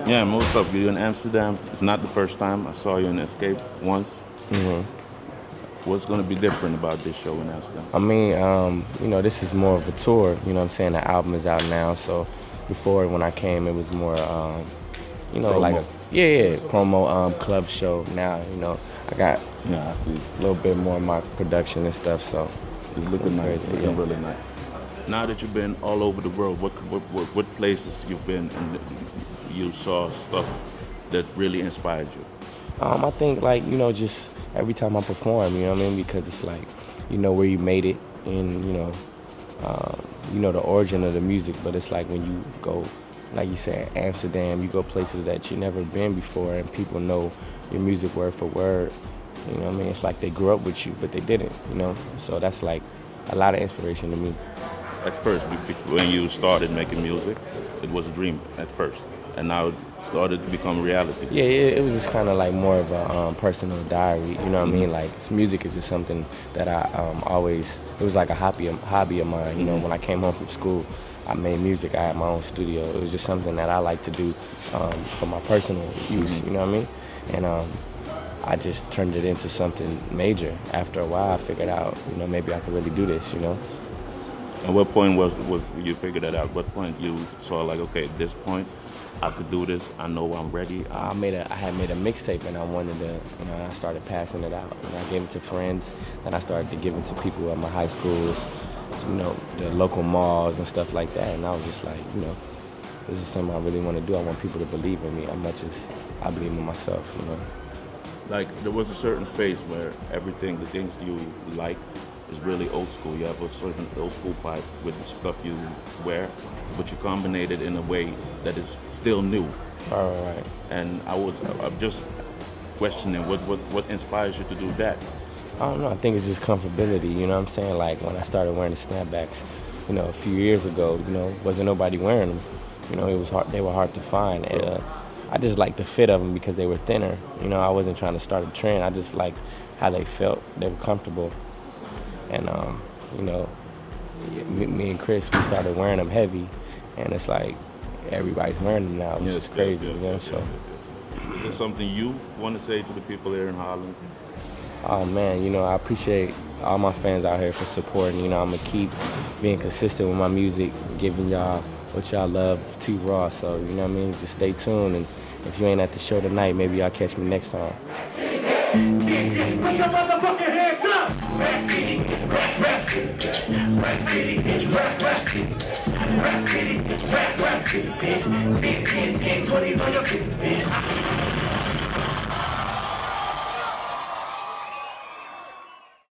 Yeah, most of you in Amsterdam. It's not the first time. I saw you in Escape once. What's going to be different about this show in Amsterdam? I mean, this is more of a tour. You know what I'm saying? The album is out now. So before, when I came, it was more, Promo. like promo club show. Now, I got I see. a little bit more of my production and stuff. So It's looking nice. crazy, Looking yeah. really nice. Now that you've been all over the world, what places you've been and you saw stuff that really inspired you? I think just every time I perform, you know what I mean? Because it's like, where you made it and, the origin of the music, but it's like when you go, like you said, Amsterdam, you go places that you never been before and people know your music word for word. You know what I mean? It's like they grew up with you, but they didn't, So that's like a lot of inspiration to me. At first, when you started making music, it was a dream at first, and now it started to become reality. Yeah, it was just kind of like more of a personal diary, you know what I mean? Like, music is just something that I always, it was like a hobby of mine, when I came home from school, I made music, I had my own studio. It was just something that I like to do for my personal use, you know what I mean? And I just turned it into something major. After a while, I figured out, maybe I could really do this, At what point was you figured that out? What point you saw like, okay, at this point, I could do this. I know I'm ready. I had made a mixtape and I wanted to, I started passing it out. I gave it to friends, and I started to give it to people at my high schools, the local malls and stuff like that. And I was just like, this is something I really want to do. I want people to believe in me as much as I believe in myself, Like, there was a certain phase where everything, the things you like, is really old school. You have a certain old school vibe with the stuff you wear, but you combine it in a way that is still new. All right. And I'm just questioning what inspires you to do that. I don't know. I think it's just comfortability. You know what I'm saying? Like, when I started wearing the snapbacks, a few years ago, wasn't nobody wearing them. It was hard. They were hard to find. And, I just liked the fit of them because they were thinner. I wasn't trying to start a trend. I just liked how they felt. They were comfortable. And, me and Chris, we started wearing them heavy. And it's like everybody's wearing them now, which is crazy. So. Is there something you want to say to the people here in Holland? Oh, man, I appreciate all my fans out here for supporting. I'm going to keep being consistent with my music, giving y'all what y'all love too raw. So, you know what I mean? Just stay tuned. And if you ain't at the show tonight, maybe y'all catch me next time. Put your motherfucking hands up! Rap City, rap city, rap city, rap city, rap city, rap city, bitch. 10, 10, 10, 20s on your 50s, bitch.